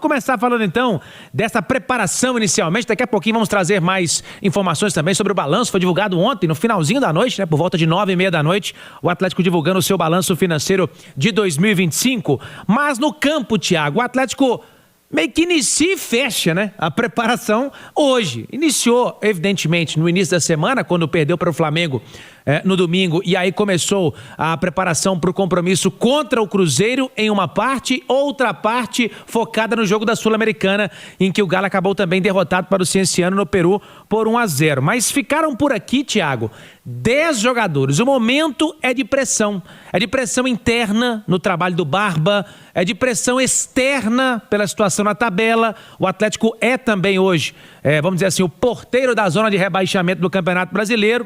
começar falando então dessa preparação inicialmente. Daqui a pouquinho vamos trazer mais informações também sobre o balanço. Foi divulgado ontem, no finalzinho da noite, né, por volta de 9h30 da noite, o Atlético divulgando o seu balanço financeiro de 2025. Mas no campo, Thiago, o Atlético meio que inicia e fecha, né? A preparação hoje. Iniciou, evidentemente, no início da semana, quando perdeu para o Flamengo no domingo, e aí começou a preparação para o compromisso contra o Cruzeiro em uma parte, outra parte focada no jogo da Sul-Americana, em que o Galo acabou também derrotado para o Cienciano no Peru por 1-0. Mas ficaram por aqui, Thiago, 10 jogadores. O momento é de pressão interna no trabalho do Barba, é de pressão externa pela situação na tabela. O Atlético é também hoje, vamos dizer assim, o porteiro da zona de rebaixamento do Campeonato Brasileiro.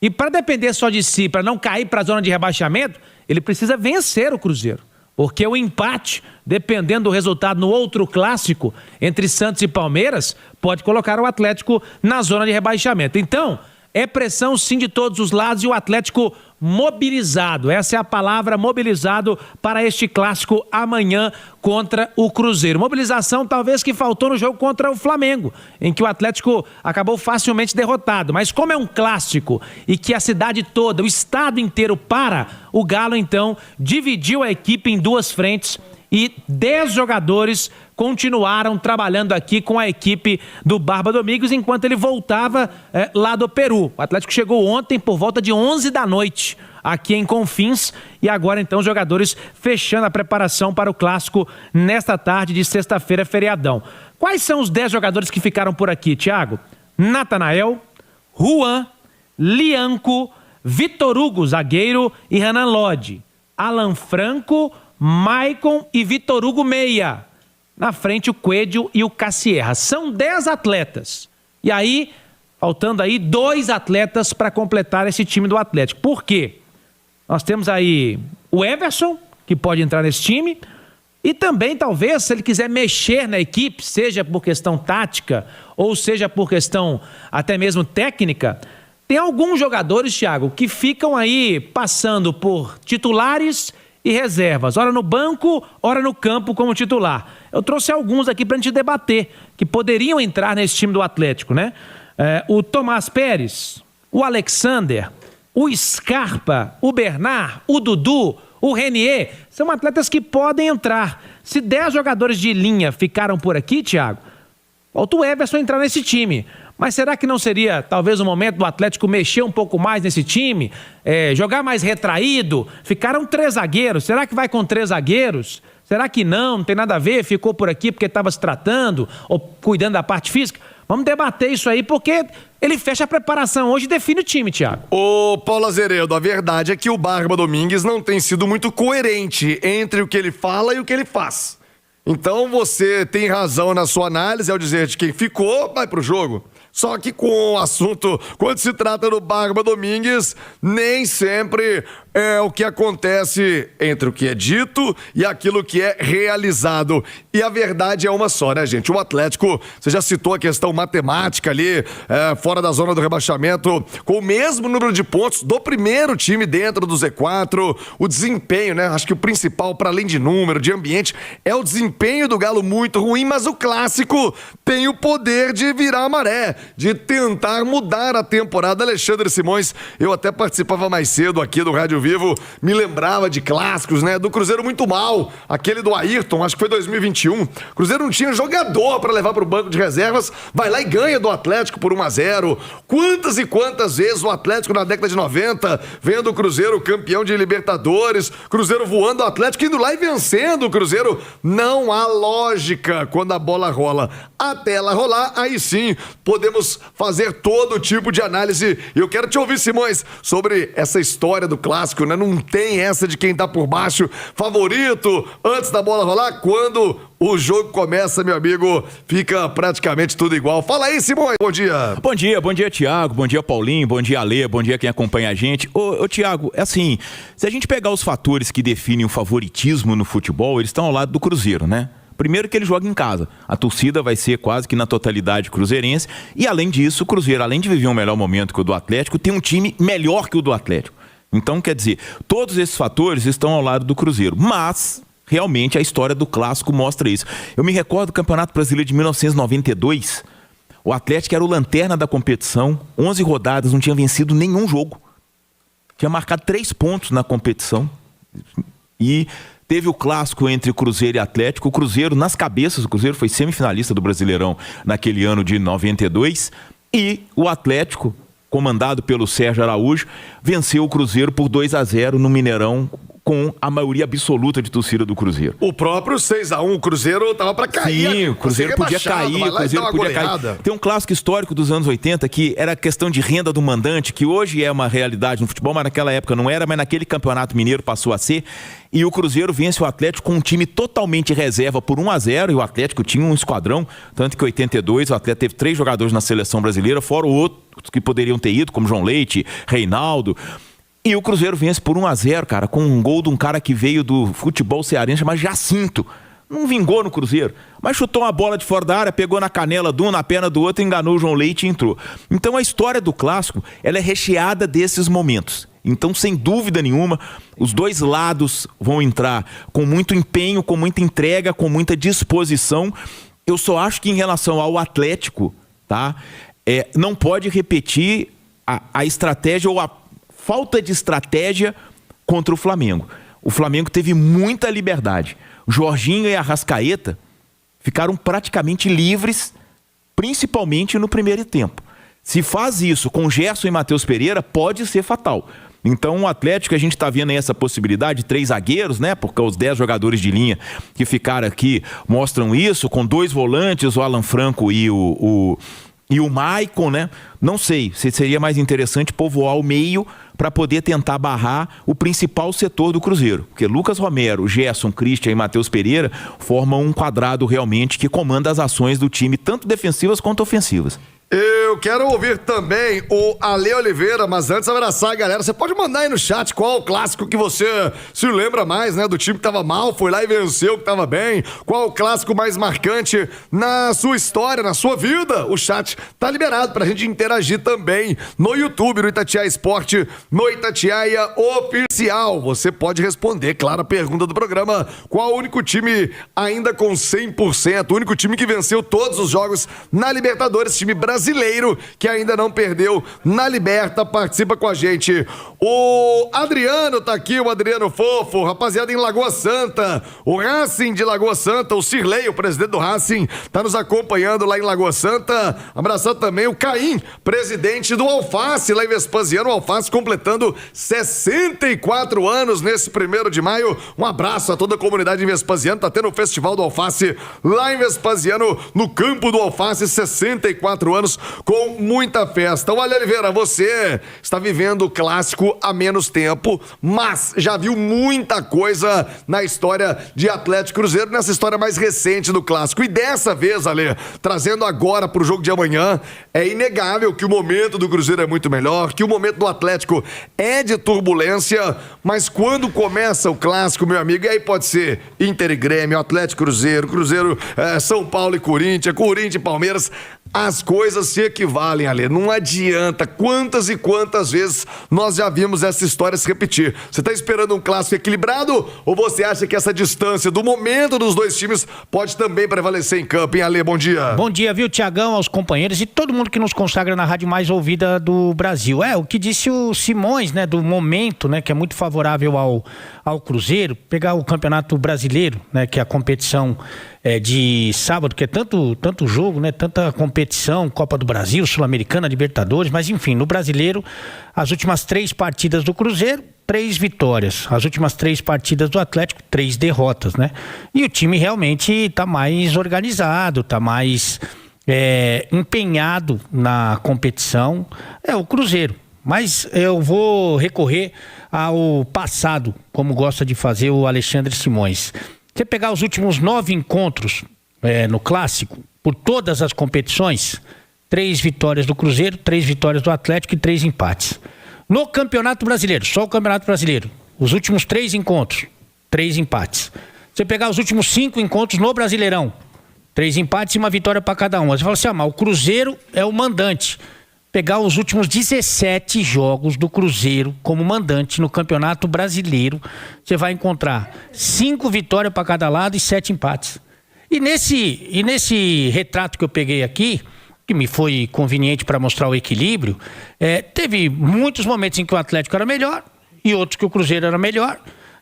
E para depender só de si, para não cair para a zona de rebaixamento, ele precisa vencer o Cruzeiro. Porque o empate, dependendo do resultado no outro clássico, entre Santos e Palmeiras, pode colocar o Atlético na zona de rebaixamento. Então, é pressão sim de todos os lados e o Atlético mobilizado. Essa é a palavra, mobilizado para este clássico amanhã contra o Cruzeiro. Mobilização talvez que faltou no jogo contra o Flamengo, em que o Atlético acabou facilmente derrotado. Mas como é um clássico e que a cidade toda, o estado inteiro para, o Galo então dividiu a equipe em duas frentes e 10 jogadores continuaram trabalhando aqui com a equipe do Barba Domingues enquanto ele voltava lá do Peru. O Atlético chegou ontem por volta de 11 da noite aqui em Confins e agora então os jogadores fechando a preparação para o clássico nesta tarde de sexta-feira, feriadão. Quais são os 10 jogadores que ficaram por aqui, Thiago? Natanael, Juan, Lianco, Vitor Hugo, zagueiro, e Renan Lodge, Alan Franco, Maicon e Vitor Hugo meia. Na frente o Coelho e o Cassierra. São 10 atletas. E aí, faltando aí 2 atletas para completar esse time do Atlético. Por quê? Nós temos aí o Everson, que pode entrar nesse time, e também talvez, se ele quiser mexer na equipe, seja por questão tática, ou seja por questão até mesmo técnica, tem alguns jogadores, Thiago, que ficam aí passando por titulares e reservas, ora no banco, ora no campo como titular. Eu trouxe alguns aqui pra gente debater, que poderiam entrar nesse time do Atlético, né? O Tomás Pérez, o Alexander, o Scarpa, o Bernard, o Dudu, o Renier, são atletas que podem entrar. Se 10 jogadores de linha ficaram por aqui, Thiago, falta o Everson entrar nesse time. Mas será que não seria talvez o momento do Atlético mexer um pouco mais nesse time? Jogar mais retraído? Ficaram 3 zagueiros, será que vai com 3 zagueiros? Será que não tem nada a ver, ficou por aqui porque estava se tratando ou cuidando da parte física? Vamos debater isso aí, porque ele fecha a preparação hoje e define o time, Thiago. Ô, Paulo Azeredo, a verdade é que o Barba Domingues não tem sido muito coerente entre o que ele fala e o que ele faz. Então você tem razão na sua análise ao dizer de quem ficou, vai pro jogo. Só que com o assunto, quando se trata do Barba Domingues, nem sempre é o que acontece entre o que é dito e aquilo que é realizado. E a verdade é uma só, né, gente? O Atlético, você já citou a questão matemática ali, fora da zona do rebaixamento, com o mesmo número de pontos do primeiro time dentro do Z4, o desempenho, né? Acho que o principal, para além de número, de ambiente, é o desempenho do Galo muito ruim, mas o clássico tem o poder de virar a maré, de tentar mudar a temporada. Alexandre Simões, eu até participava mais cedo aqui do Rádio Vivo, me lembrava de clássicos, né? Do Cruzeiro muito mal, aquele do Ayrton, acho que foi 2021. Cruzeiro não tinha jogador para levar para o banco de reservas, vai lá e ganha do Atlético por 1-0. Quantas e quantas vezes o Atlético na década de 90, vendo o Cruzeiro campeão de Libertadores, Cruzeiro voando, o Atlético indo lá e vencendo o Cruzeiro. Não há lógica quando a bola rola. Até ela rolar, aí sim podemos fazer todo tipo de análise. E eu quero te ouvir, Simões, sobre essa história do clássico, né? Não tem essa de quem tá por baixo, favorito, antes da bola rolar. Quando o jogo começa, meu amigo, fica praticamente tudo igual. Fala aí, Simões, bom dia. Bom dia, Thiago, bom dia, Paulinho, bom dia, Alê, bom dia quem acompanha a gente. Ô, Thiago, é assim, se a gente pegar os fatores que definem o favoritismo no futebol, eles estão ao lado do Cruzeiro, né? Primeiro que ele joga em casa. A torcida vai ser quase que na totalidade cruzeirense. E além disso, o Cruzeiro, além de viver um melhor momento que o do Atlético, tem um time melhor que o do Atlético. Então, quer dizer, todos esses fatores estão ao lado do Cruzeiro. Mas realmente a história do clássico mostra isso. Eu me recordo do Campeonato Brasileiro de 1992, o Atlético era o lanterna da competição, 11 rodadas, não tinha vencido nenhum jogo. Tinha marcado 3 pontos na competição. E teve o clássico entre Cruzeiro e Atlético. O Cruzeiro, nas cabeças, o Cruzeiro foi semifinalista do Brasileirão naquele ano de 92. E o Atlético, comandado pelo Sérgio Araújo, venceu o Cruzeiro por 2-0 no Mineirão, com a maioria absoluta de torcida do Cruzeiro. O próprio 6-1, o Cruzeiro tava pra cair. Sim, o Cruzeiro podia cair, o Cruzeiro podia cair. Tem um clássico histórico dos anos 80 que era a questão de renda do mandante, que hoje é uma realidade no futebol, mas naquela época não era, mas naquele Campeonato Mineiro passou a ser. E o Cruzeiro vence o Atlético com um time totalmente reserva por 1-0, e o Atlético tinha um esquadrão, tanto que em 82 o Atlético teve 3 jogadores na seleção brasileira, fora outros que poderiam ter ido, como João Leite, Reinaldo. E o Cruzeiro vence por 1-0, cara, com um gol de um cara que veio do futebol cearense, chamado Jacinto. Não vingou no Cruzeiro, mas chutou uma bola de fora da área, pegou na canela de um, na perna do outro, enganou o João Leite e entrou. Então a história do clássico, ela é recheada desses momentos. Então, sem dúvida nenhuma, os dois lados vão entrar com muito empenho, com muita entrega, com muita disposição. Eu só acho que em relação ao Atlético, tá, não pode repetir a estratégia ou a falta de estratégia contra o Flamengo. O Flamengo teve muita liberdade. Jorginho e Arrascaeta ficaram praticamente livres, principalmente no primeiro tempo. Se faz isso com Gerson e Matheus Pereira, pode ser fatal. Então o Atlético, a gente está vendo aí essa possibilidade de 3 zagueiros, né? Porque os 10 jogadores de linha que ficaram aqui mostram isso, com 2 volantes, o Alan Franco e o Maicon, né? Não sei se seria mais interessante povoar o meio para poder tentar barrar o principal setor do Cruzeiro. Porque Lucas Romero, Gerson, Christian e Matheus Pereira formam um quadrado realmente que comanda as ações do time, tanto defensivas quanto ofensivas. Eu quero ouvir também o Ale Oliveira, mas antes abraçar a galera. Você pode mandar aí no chat qual o clássico que você se lembra mais, né? Do time que tava mal, foi lá e venceu, que tava bem. Qual o clássico mais marcante na sua história, na sua vida? O chat tá liberado pra gente interagir também no YouTube, no Itatiaia Esporte, no Itatiaia Oficial. Você pode responder, claro, a pergunta do programa. Qual o único time ainda com 100%? O único time que venceu todos os jogos na Libertadores, time brasileiro que ainda não perdeu na Liberta, participa com a gente. O Adriano tá aqui, o Adriano Fofo, rapaziada em Lagoa Santa, o Racing de Lagoa Santa, o Cirlei, o presidente do Racing, tá nos acompanhando lá em Lagoa Santa. Abraçar também o Caim, presidente do Alface, lá em Vespasiano, o Alface completando 64 anos nesse 1º de maio. Um abraço a toda a comunidade em Vespasiano, tá tendo o Festival do Alface lá em Vespasiano, no campo do Alface, 64 anos com muita festa. O Ale Oliveira, você está vivendo o clássico há menos tempo, mas já viu muita coisa na história de Atlético e Cruzeiro, nessa história mais recente do clássico. E dessa vez, Ale, trazendo agora para o jogo de amanhã, é inegável que o momento do Cruzeiro é muito melhor, que o momento do Atlético é de turbulência, mas quando começa o clássico, meu amigo, e aí pode ser Inter e Grêmio, Atlético e Cruzeiro, Cruzeiro, São Paulo e Corinthians, Corinthians e Palmeiras, as coisas se equivalem, Ale. Não adianta. Quantas e quantas vezes nós já vimos essa história se repetir? Você está esperando um clássico equilibrado ou você acha que essa distância do momento dos dois times pode também prevalecer em campo, hein, Ale? Bom dia. Bom dia, viu, Tiagão, aos companheiros e todo mundo que nos consagra na rádio mais ouvida do Brasil. O que disse o Simões, né, do momento, né, que é muito favorável ao Cruzeiro, pegar o Campeonato Brasileiro, né, que é a competição de sábado, que é tanto jogo, né, tanta competição, Copa do Brasil, Sul-Americana, Libertadores, mas enfim, no Brasileiro, as últimas 3 partidas do Cruzeiro, 3 vitórias. As últimas 3 partidas do Atlético, 3 derrotas, né? E o time realmente está mais organizado, está mais empenhado na competição. É o Cruzeiro. Mas eu vou recorrer ao passado, como gosta de fazer o Alexandre Simões. Você pegar os últimos 9 encontros no Clássico, por todas as competições, 3 vitórias do Cruzeiro, 3 vitórias do Atlético e 3 empates. No Campeonato Brasileiro, só o Campeonato Brasileiro, os últimos 3 encontros, 3 empates. Você pegar os últimos 5 encontros no Brasileirão, 3 empates e 1 vitória para cada um. Você fala assim, mas o Cruzeiro é o mandante. pegar os últimos 17 jogos do Cruzeiro como mandante no Campeonato Brasileiro, você vai encontrar 5 vitórias para cada lado e 7 empates. E nesse retrato que eu peguei aqui, que me foi conveniente para mostrar o equilíbrio, teve muitos momentos em que o Atlético era melhor e outros que o Cruzeiro era melhor.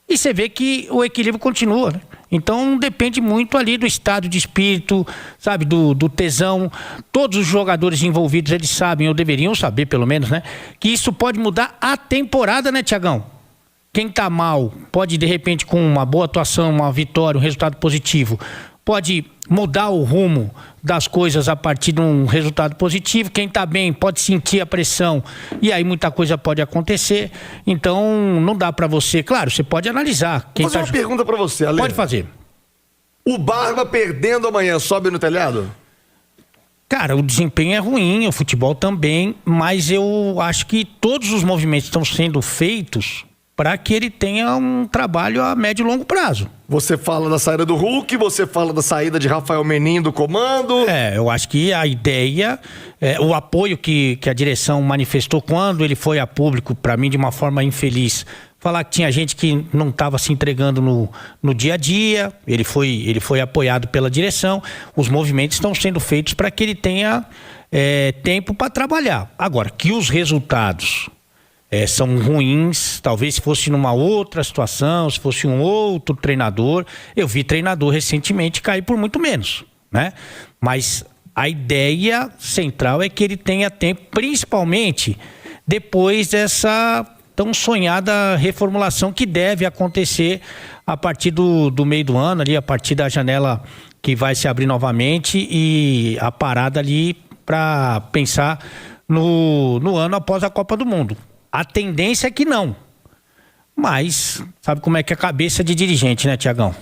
E você vê que o equilíbrio continua, né? Então depende muito ali do estado de espírito, sabe, do tesão. Todos os jogadores envolvidos, eles sabem, ou deveriam saber pelo menos, né? Que isso pode mudar a temporada, né, Tiagão? Quem tá mal pode, de repente, com uma boa atuação, uma vitória, um resultado positivo, pode mudar o rumo das coisas a partir de um resultado positivo. Quem está bem pode sentir a pressão e aí muita coisa pode acontecer. Então não dá para você... Claro, você pode analisar. Vou fazer uma pergunta para você, Ale. Pode fazer. O Barba perdendo amanhã sobe no telhado? Cara, o desempenho é ruim, o futebol também, mas eu acho que todos os movimentos estão sendo feitos para que ele tenha um trabalho a médio e longo prazo. Você fala da saída do Hulk, você fala da saída de Rafael Menin do comando. Eu acho que a ideia, o apoio que a direção manifestou quando ele foi a público, para mim de uma forma infeliz, falar que tinha gente que não estava se entregando no dia a dia, ele foi apoiado pela direção, os movimentos estão sendo feitos para que ele tenha tempo para trabalhar. Agora, que os resultados... são ruins, talvez se fosse numa outra situação, se fosse um outro treinador. Eu vi treinador recentemente cair por muito menos, né? Mas a ideia central é que ele tenha tempo, principalmente depois dessa tão sonhada reformulação que deve acontecer a partir do meio do ano, ali, a partir da janela que vai se abrir novamente e a parada ali para pensar no ano após a Copa do Mundo. A tendência é que não. Mas sabe como é que é a cabeça de dirigente, né, Tiagão?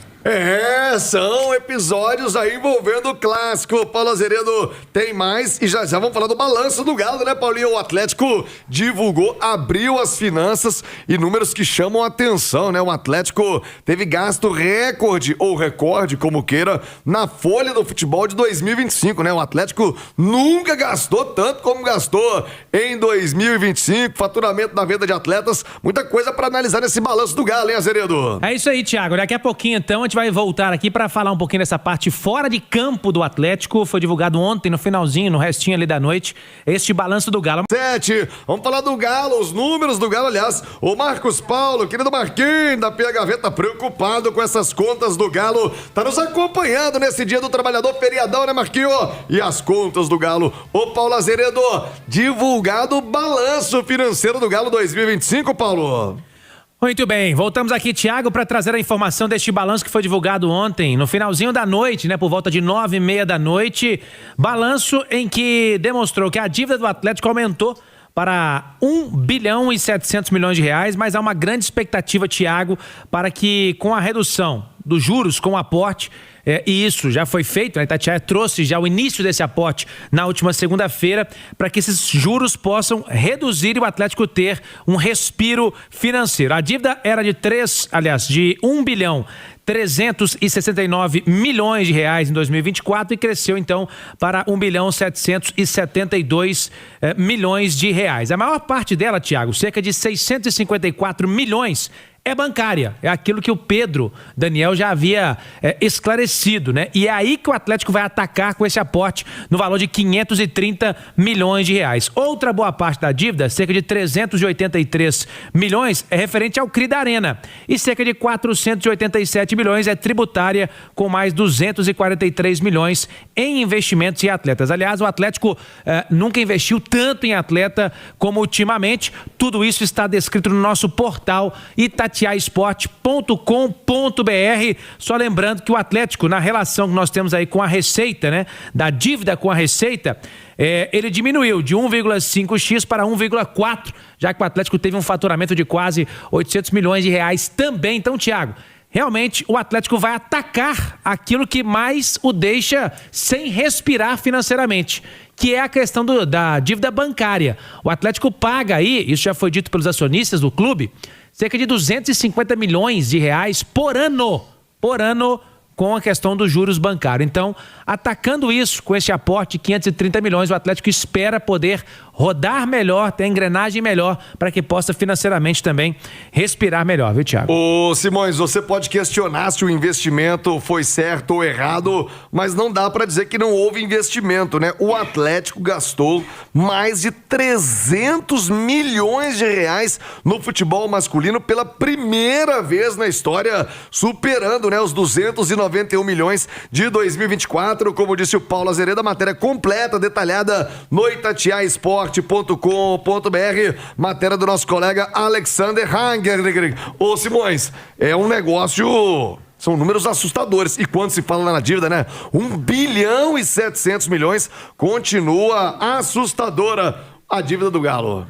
São episódios aí envolvendo o clássico. Paulo Azeredo tem mais e já vamos falar do balanço do Galo, né, Paulinho? O Atlético divulgou, abriu as finanças e números que chamam a atenção, né? O Atlético teve gasto recorde, ou recorde, como queira, na folha do futebol de 2025, né? O Atlético nunca gastou tanto como gastou em 2025. Faturamento na venda de atletas, muita coisa para analisar nesse balanço do Galo, hein, Azeredo? É isso aí, Thiago. Daqui a pouquinho, então, a gente vai voltar aqui para falar um pouquinho dessa parte fora de campo do Atlético. Foi divulgado ontem, no finalzinho, no restinho ali da noite, este balanço do Galo. 7, vamos falar do Galo, os números do Galo, aliás. O Marcos Paulo, querido Marquinhos da PHV, tá preocupado com essas contas do Galo. Tá nos acompanhando nesse dia do trabalhador, feriadão, né, Marquinhos? E as contas do Galo. Ô, Paulo Azeredo, divulgado o balanço financeiro do Galo 2025, Paulo. Muito bem, voltamos aqui, Thiago, para trazer a informação deste balanço que foi divulgado ontem, no finalzinho da noite, né, por volta de 9h30 da noite. Balanço em que demonstrou que a dívida do Atlético aumentou para 1 bilhão e 700 milhões de reais, mas há uma grande expectativa, Thiago, para que com a redução dos juros, com o aporte, e isso já foi feito, né? Itatiaia trouxe já o início desse aporte na última segunda-feira, para que esses juros possam reduzir e o Atlético ter um respiro financeiro. A dívida era de 1 bilhão 369 milhões de reais em 2024 e cresceu então para 1 bilhão 772 milhões de reais. A maior parte dela, Thiago, cerca de 654 milhões, é bancária, é aquilo que o Pedro Daniel já havia esclarecido, né? E é aí que o Atlético vai atacar com esse aporte no valor de 530 milhões de reais. Outra boa parte da dívida, cerca de 383 milhões, é referente ao CRI da Arena e cerca de 487 milhões é tributária, com mais 243 milhões em investimentos em atletas. Aliás, o Atlético nunca investiu tanto em atleta como ultimamente. Tudo isso está descrito no nosso portal itatiaesporte.com.br. Só lembrando que o Atlético, na relação que nós temos aí com a receita, né, da dívida com a receita, ele diminuiu de 1,5x para 1,4, já que o Atlético teve um faturamento de quase 800 milhões de reais também. Então, Thiago, realmente o Atlético vai atacar aquilo que mais o deixa sem respirar financeiramente, que é a questão da dívida bancária. O Atlético paga aí, isso já foi dito pelos acionistas do clube, cerca de 250 milhões de reais por ano com a questão dos juros bancários. Então, atacando isso com esse aporte de 530 milhões, o Atlético espera poder rodar melhor, ter engrenagem melhor, para que possa financeiramente também respirar melhor, viu, Thiago? Ô, Simões, você pode questionar se o investimento foi certo ou errado, mas não dá pra dizer que não houve investimento, né? O Atlético gastou mais de 300 milhões de reais no futebol masculino pela primeira vez na história, superando, né, os 291 milhões de 2024, como disse o Paulo Azeredo, a matéria completa, detalhada no itatiaesporte.com.br, matéria do nosso colega Alexander Hanger. Ô, Simões, é um negócio... São números assustadores. E quando se fala na dívida, né? 1 bilhão e 700 milhões, continua assustadora a dívida do Galo.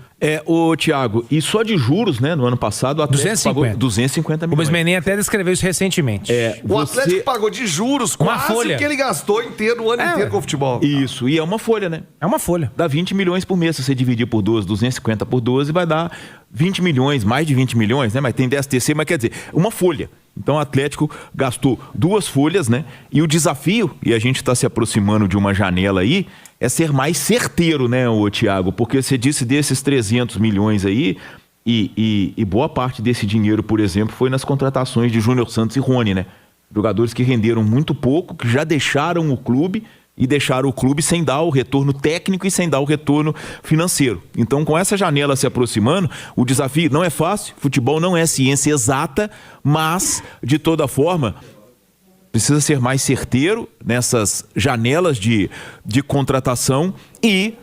Thiago, e só de juros, né, no ano passado, o Atlético pagou 250 O milhões. Bismenin até descreveu isso recentemente. O Atlético pagou de juros Uma quase folha. o que ele gastou inteiro, o ano inteiro com o futebol. Isso, e é uma folha, né? É uma folha. Dá 20 milhões por mês, se você dividir por 12, 250 por 12, vai dar 20 milhões, mais de 20 milhões, né? Mas tem DSTC, mas quer dizer, uma folha. Então o Atlético gastou 2 folhas, né? E o desafio, e a gente está se aproximando de uma janela aí, é ser mais certeiro, né, Thiago? Porque você disse desses 300 milhões aí, e boa parte desse dinheiro, por exemplo, foi nas contratações de Júnior Santos e Rony, né? Jogadores que renderam muito pouco, que já deixaram o clube e deixaram o clube sem dar o retorno técnico e sem dar o retorno financeiro. Então, com essa janela se aproximando, o desafio não é fácil, futebol não é ciência exata, mas, de toda forma, precisa ser mais certeiro nessas janelas de contratação e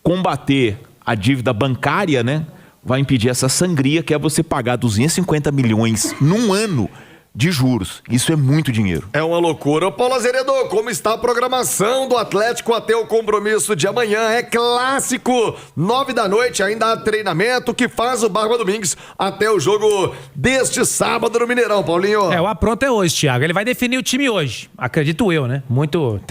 combater a dívida bancária, né? Vai impedir essa sangria que é você pagar 250 milhões num ano de juros. Isso é muito dinheiro. É uma loucura. Ô, Paulo Azeredo, como está a programação do Atlético até o compromisso de amanhã? É clássico, 9 da noite, ainda há treinamento que faz o Barba Domingues até o jogo deste sábado no Mineirão, Paulinho. O apronto é hoje, Thiago. Ele vai definir o time hoje, acredito eu, né?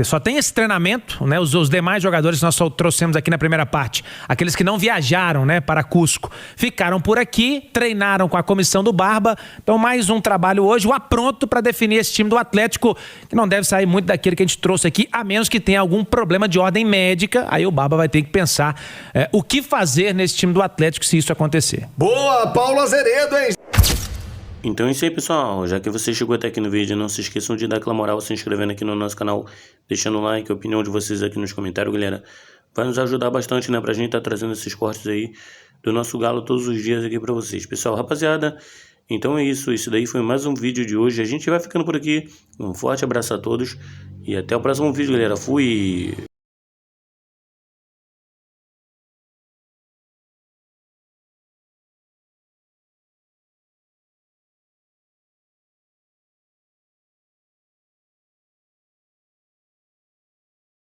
Só tem esse treinamento, né? Os demais jogadores que nós só trouxemos aqui na primeira parte, aqueles que não viajaram, né, para Cusco, ficaram por aqui, treinaram com a comissão do Barba. Então, mais um trabalho hoje, o apronto para definir esse time do Atlético, que não deve sair muito daquele que a gente trouxe aqui, a menos que tenha algum problema de ordem médica. Aí o Barba vai ter que pensar o que fazer nesse time do Atlético se isso acontecer. Boa, Paulo Azeredo, hein? Então é isso aí, pessoal. Já que você chegou até aqui no vídeo, não se esqueçam de dar aquela moral se inscrevendo aqui no nosso canal, deixando o like, a opinião de vocês aqui nos comentários, galera. Vai nos ajudar bastante, né, pra gente tá trazendo esses cortes aí do nosso Galo todos os dias aqui pra vocês. Pessoal, rapaziada, então é isso. Isso daí foi mais um vídeo de hoje. A gente vai ficando por aqui. Um forte abraço a todos e até o próximo vídeo, galera. Fui!